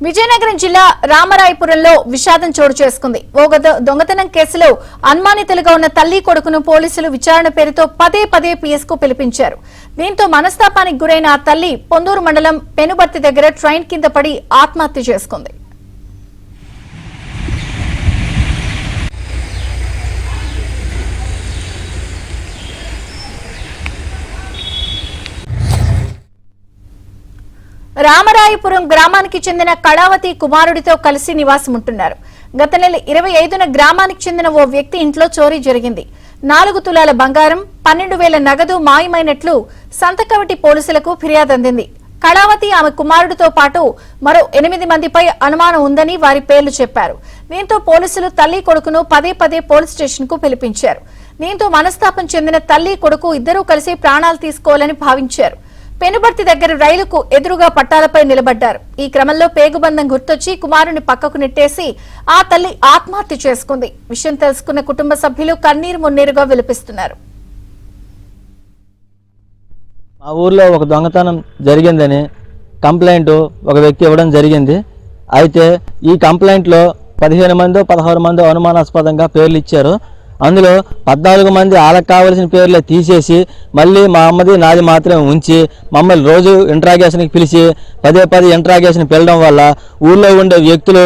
విజయనగరం జిల్లా రామరాయపురంలో విషాదం చోటు చేసుకుంది. ఓ దొంగతనం కేసులో అనుమానితులుగా ఉన్న తల్లి కొడుకును పోలీసులు విచారణ పేరుతో పదే పదే పిఎస్కు పిలిపించారు. దీంతో మనస్తాపానికి గురైన ఆ తల్లి పొందూరు మండలం పెనుబర్తి దగ్గర ట్రైన్ కింద పడి ఆత్మహత్య చేసుకుంది. రామరాయపురం గ్రామానికి చెందిన కళావతి కుమారుడితో కలిసి నివాసముంటున్నారు. గత నెల 25న గ్రామానికి చెందిన ఓ వ్యక్తి ఇంట్లో చోరీ జరిగింది. 4 తులాల బంగారం, 12,000 నగదు మాయమైనట్లు సంతకవటి పోలీసులకు ఫిర్యాదు అందింది. కళావతి ఆమె కుమారుడితో పాటు మరో 8 మందిపై అనుమానం ఉందని వారి పేర్లు చెప్పారు. దీంతో పోలీసులు తల్లి కొడుకును పదే పదే పోలీస్ స్టేషన్ కు పిలిపించారు. దీంతో మనస్తాపం చెందిన తల్లి కొడుకు ఇద్దరూ కలిసి ప్రాణాలు తీసుకోవాలని భావించారు. పెనుబర్తి దగ్గర రైలుకు ఎదురుగా పట్టాలపై నిలబడ్డారు. ఈ క్రమంలో పేగుబంధం గుర్తొచ్చి కుమారుని పక్కకు నెట్టేసి ఆ తల్లి ఆత్మహత్య చేసుకుంది. విషయం తెలుసుకున్న కుటుంబ సభ్యులు కన్నీరు మున్నీరుగా విలపిస్తున్నారు. మా ఊర్లో ఒక దొంగతనం జరిగిందని కంప్లైంట్ ఒక వ్యక్తి ఇవ్వడం జరిగింది. అయితే ఈ కంప్లైంట్లో 15 మందో 16 మందో అనుమానాస్పదంగా పేర్లు ఇచ్చారు. అందులో 14 మంది వాళ్ళకి కావాల్సిన పేర్లే తీసేసి మళ్ళీ మా అమ్మది నాది మాత్రమే ఉంచి మమ్మల్ని రోజు ఇంట్రాగేషన్కి పిలిచి పదే పదే ఇంట్రాగేషన్ పిలవడం వల్ల ఊళ్ళో ఉండే వ్యక్తులు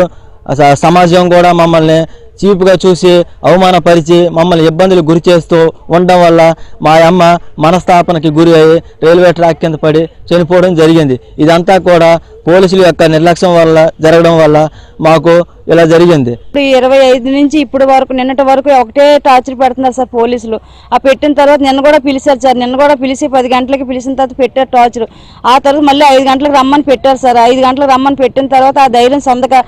సమాజం కూడా మమ్మల్ని చీపుగా చూసి అవమానపరిచి మమ్మల్ని ఇబ్బందులు గురి చేస్తూ ఉండడం వల్ల మా అమ్మ మనస్తాపనకి గురి అయ్యి రైల్వే ట్రాక్ కింద పడి చనిపోవడం జరిగింది. ఇదంతా కూడా పోలీసుల యొక్క నిర్లక్ష్యం వల్ల జరగడం వల్ల మాకు ఇలా జరిగింది. 25 నుంచి ఇప్పటి వరకు నిన్నటి వరకు ఒకటే టార్చర్ పెడుతున్నారు సార్ పోలీసులు. ఆ పెట్టిన తర్వాత నిన్న కూడా పిలిచారు సార్. నిన్న కూడా పిలిచి 10 గంటలకి పిలిచిన తర్వాత పెట్టారు టార్చర్. ఆ తర్వాత మళ్ళీ 5 గంటలకు రమ్మని పెట్టారు సార్. 5 గంటలకు రమ్మని పెట్టిన తర్వాత ఆ ధైర్యం సొంతగా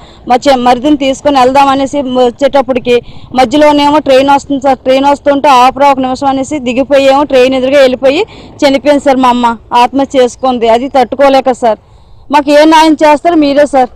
మరిదిని తీసుకొని వెళ్దామనేసి వచ్చేటప్పటికి మధ్యలోనేమో ట్రైన్ వస్తుంది సార్. ట్రైన్ వస్తుంటే ఆపరా ఒక నిమిషం అనేసి దిగిపోయేమో ట్రైన్ ఎదురుగా వెళ్ళిపోయి చనిపోయింది సార్. మా అమ్మ ఆత్మహత్య చేసుకుంది. అది తట్టుకోలేక సార్. మాకు ఏ న్యాయం చేస్తారో మీరే సార్.